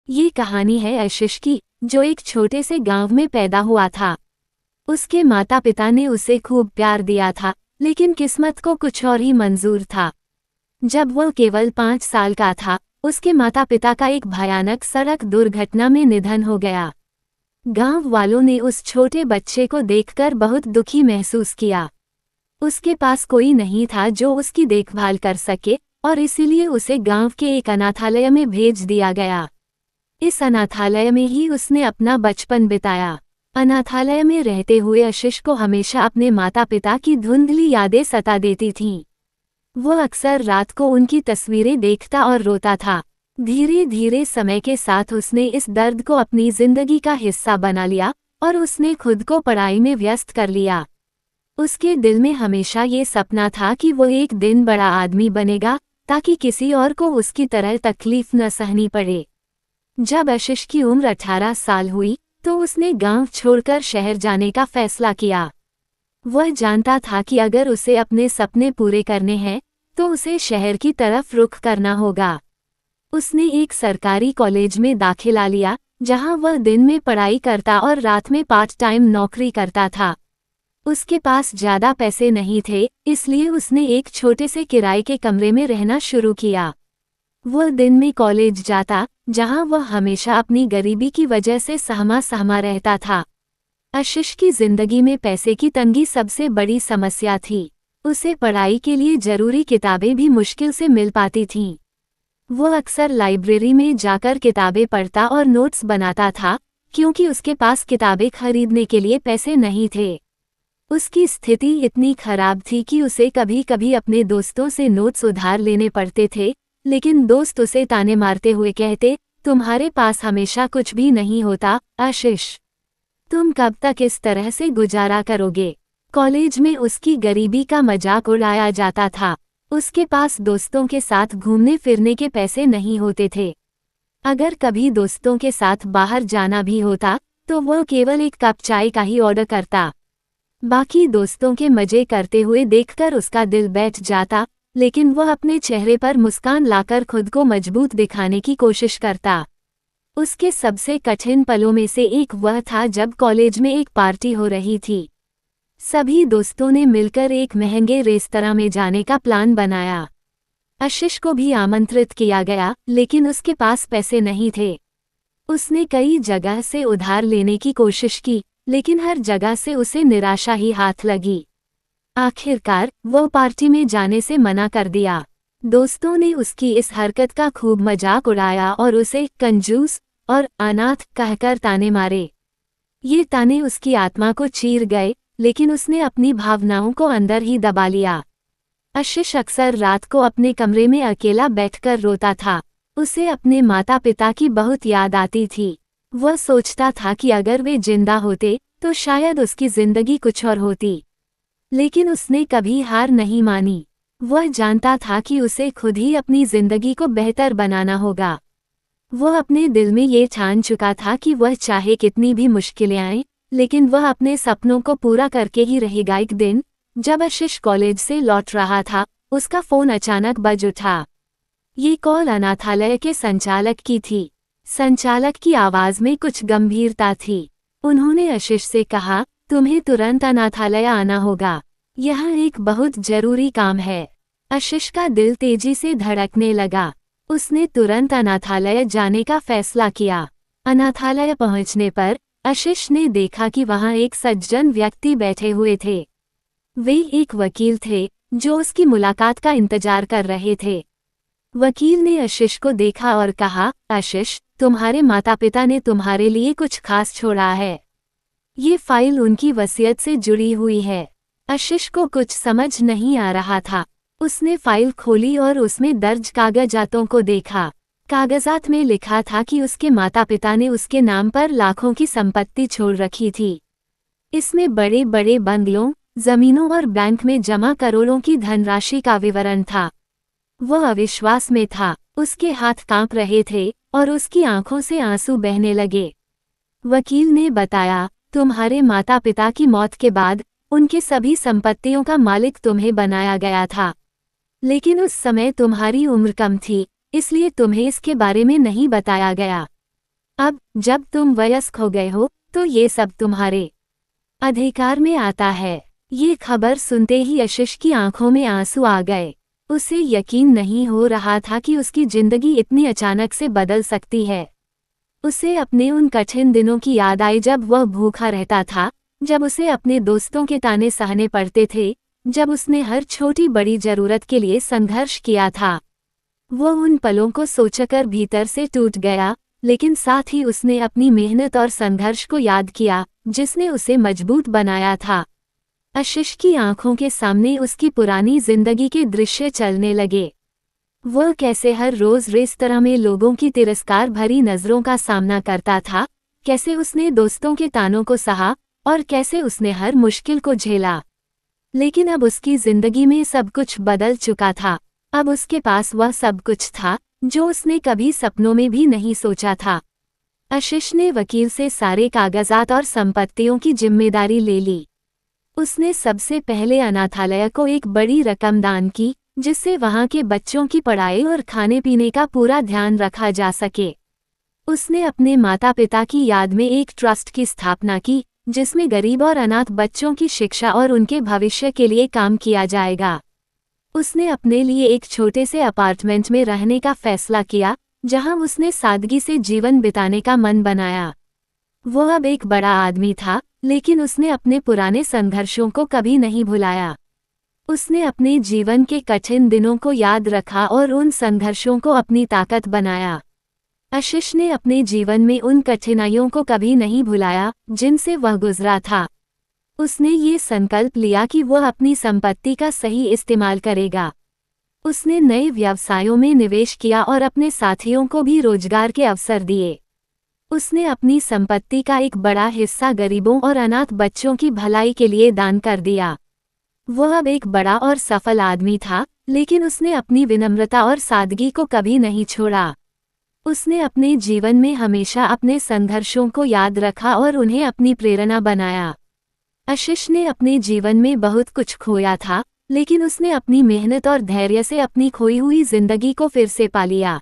ये कहानी है आशीष की, जो एक छोटे से गांव में पैदा हुआ था। उसके माता पिता ने उसे खूब प्यार दिया था, लेकिन किस्मत को कुछ और ही मंजूर था। जब वह केवल 5 साल का था, उसके माता पिता का एक भयानक सड़क दुर्घटना में निधन हो गया। गांव वालों ने उस छोटे बच्चे को देखकर बहुत दुखी महसूस किया। उसके पास कोई नहीं था जो उसकी देखभाल कर सके, और इसीलिए उसे गांव के एक अनाथालय में भेज दिया गया। इस अनाथालय में ही उसने अपना बचपन बिताया। अनाथालय में रहते हुए आशीष को हमेशा अपने माता पिता की धुंधली यादें सता देती थीं। वो अक्सर रात को उनकी तस्वीरें देखता और रोता था। धीरे धीरे समय के साथ उसने इस दर्द को अपनी जिंदगी का हिस्सा बना लिया, और उसने खुद को पढ़ाई में व्यस्त कर लिया। उसके दिल में हमेशा ये सपना था कि वो एक दिन बड़ा आदमी बनेगा, ताकि किसी और को उसकी तरह तकलीफ न सहनी पड़े। जब आशीष की उम्र 18 साल हुई, तो उसने गांव छोड़कर शहर जाने का फैसला किया। वह जानता था कि अगर उसे अपने सपने पूरे करने हैं, तो उसे शहर की तरफ रुख करना होगा। उसने एक सरकारी कॉलेज में दाखिला लिया, जहां वह दिन में पढ़ाई करता और रात में पार्ट टाइम नौकरी करता था। उसके पास ज्यादा पैसे नहीं थे, इसलिए उसने एक छोटे से किराए के कमरे में रहना शुरू किया। वह दिन में कॉलेज जाता, जहां वह हमेशा अपनी गरीबी की वजह से सहमा सहमा रहता था। आशीष की जिंदगी में पैसे की तंगी सबसे बड़ी समस्या थी। उसे पढ़ाई के लिए जरूरी किताबें भी मुश्किल से मिल पाती थीं। वह अक्सर लाइब्रेरी में जाकर किताबें पढ़ता और नोट्स बनाता था, क्योंकि उसके पास किताबें खरीदने के लिए पैसे नहीं थे। उसकी स्थिति इतनी खराब थी कि उसे कभी कभी अपने दोस्तों से नोट्स उधार लेने पड़ते थे, लेकिन दोस्त उसे ताने मारते हुए कहते, तुम्हारे पास हमेशा कुछ भी नहीं होता, आशीष। तुम कब तक इस तरह से गुजारा करोगे? कॉलेज में उसकी गरीबी का मजाक उड़ाया जाता था। उसके पास दोस्तों के साथ घूमने फिरने के पैसे नहीं होते थे। अगर कभी दोस्तों के साथ बाहर जाना भी होता, तो वह केवल एक कप चाय का ही ऑर्डर करता। बाकी दोस्तों के मजे करते हुए देखकर उसका दिल बैठ जाता, लेकिन वह अपने चेहरे पर मुस्कान लाकर खुद को मजबूत दिखाने की कोशिश करता। उसके सबसे कठिन पलों में से एक वह था जब कॉलेज में एक पार्टी हो रही थी। सभी दोस्तों ने मिलकर एक महंगे रेस्तरां में जाने का प्लान बनाया। आशीष को भी आमंत्रित किया गया, लेकिन उसके पास पैसे नहीं थे। उसने कई जगह से उधार लेने की कोशिश की, लेकिन हर जगह से उसे निराशा ही हाथ लगी। आखिरकार वो पार्टी में जाने से मना कर दिया। दोस्तों ने उसकी इस हरकत का खूब मजाक उड़ाया और उसे कंजूस और अनाथ कहकर ताने मारे। ये ताने उसकी आत्मा को चीर गए, लेकिन उसने अपनी भावनाओं को अंदर ही दबा लिया। आशीष अक्सर रात को अपने कमरे में अकेला बैठकर रोता था। उसे अपने माता पिता की बहुत याद आती थी। वह सोचता था कि अगर वे जिंदा होते, तो शायद उसकी जिंदगी कुछ और होती। लेकिन उसने कभी हार नहीं मानी। वह जानता था कि उसे खुद ही अपनी जिंदगी को बेहतर बनाना होगा। वह अपने दिल में ये ठान चुका था कि वह चाहे कितनी भी मुश्किलें आएं, लेकिन वह अपने सपनों को पूरा करके ही रहेगा। एक दिन जब आशीष कॉलेज से लौट रहा था, उसका फोन अचानक बज उठा। ये कॉल अनाथालय के संचालक की थी। संचालक की आवाज में कुछ गंभीरता थी। उन्होंने आशीष से कहा, तुम्हें तुरंत अनाथालय आना होगा। यह एक बहुत जरूरी काम है। आशीष का दिल तेजी से धड़कने लगा। उसने तुरंत अनाथालय जाने का फैसला किया। अनाथालय पहुंचने पर आशीष ने देखा कि वहां एक सज्जन व्यक्ति बैठे हुए थे। वे एक वकील थे, जो उसकी मुलाकात का इंतजार कर रहे थे। वकील ने आशीष को देखा और कहा, आशीष, तुम्हारे माता पिता ने तुम्हारे लिए कुछ खास छोड़ा है। ये फाइल उनकी वसीयत से जुड़ी हुई है। आशीष को कुछ समझ नहीं आ रहा था। उसने फाइल खोली और उसमें दर्ज कागजातों को देखा। कागजात में लिखा था कि उसके माता पिता ने उसके नाम पर लाखों की संपत्ति छोड़ रखी थी। इसमें बड़े बड़े बंगलों, जमीनों और बैंक में जमा करोड़ों की धनराशि का विवरण था। वह अविश्वास में था। उसके हाथ कांप रहे थे और उसकी आंखों से आंसू बहने लगे। वकील ने बताया, तुम्हारे माता पिता की मौत के बाद उनके सभी संपत्तियों का मालिक तुम्हें बनाया गया था। लेकिन उस समय तुम्हारी उम्र कम थी, इसलिए तुम्हें इसके बारे में नहीं बताया गया। अब जब तुम वयस्क हो गए हो तो ये सब तुम्हारे अधिकार में आता है। ये खबर सुनते ही आशीष की आंखों में आंसू आ गए। उसे यकीन नहीं हो रहा था कि उसकी जिंदगी इतनी अचानक से बदल सकती है। उसे अपने उन कठिन दिनों की याद आई जब वह भूखा रहता था, जब उसे अपने दोस्तों के ताने सहने पड़ते थे, जब उसने हर छोटी बड़ी जरूरत के लिए संघर्ष किया था। वो उन पलों को सोचकर भीतर से टूट गया, लेकिन साथ ही उसने अपनी मेहनत और संघर्ष को याद किया, जिसने उसे मजबूत बनाया था। आशीष की आंखों के सामने उसकी पुरानी जिंदगी के दृश्य चलने लगे। वह कैसे हर रोज रेस्तरां में लोगों की तिरस्कार भरी नजरों का सामना करता था, कैसे उसने दोस्तों के तानों को सहा और कैसे उसने हर मुश्किल को झेला। लेकिन अब उसकी जिंदगी में सब कुछ बदल चुका था। अब उसके पास वह सब कुछ था जो उसने कभी सपनों में भी नहीं सोचा था। आशीष ने वकील से सारे कागजात और संपत्तियों की जिम्मेदारी ले ली। उसने सबसे पहले अनाथालय को एक बड़ी रकम दान की, जिससे वहां के बच्चों की पढ़ाई और खाने पीने का पूरा ध्यान रखा जा सके। उसने अपने माता पिता की याद में एक ट्रस्ट की स्थापना की, जिसमें गरीब और अनाथ बच्चों की शिक्षा और उनके भविष्य के लिए काम किया जाएगा। उसने अपने लिए एक छोटे से अपार्टमेंट में रहने का फैसला किया, जहां उसने सादगी से जीवन बिताने का मन बनाया। वो अब एक बड़ा आदमी था, लेकिन उसने अपने पुराने संघर्षों को कभी नहीं भुलाया। उसने अपने जीवन के कठिन दिनों को याद रखा और उन संघर्षों को अपनी ताकत बनाया। आशीष ने अपने जीवन में उन कठिनाइयों को कभी नहीं भुलाया जिनसे वह गुजरा था। उसने ये संकल्प लिया कि वह अपनी संपत्ति का सही इस्तेमाल करेगा। उसने नए व्यवसायों में निवेश किया और अपने साथियों को भी रोजगार के अवसर दिए। उसने अपनी संपत्ति का एक बड़ा हिस्सा गरीबों और अनाथ बच्चों की भलाई के लिए दान कर दिया। वह अब एक बड़ा और सफल आदमी था, लेकिन उसने अपनी विनम्रता और सादगी को कभी नहीं छोड़ा। उसने अपने जीवन में हमेशा अपने संघर्षों को याद रखा और उन्हें अपनी प्रेरणा बनाया। आशीष ने अपने जीवन में बहुत कुछ खोया था, लेकिन उसने अपनी मेहनत और धैर्य से अपनी खोई हुई जिंदगी को फिर से पा लिया।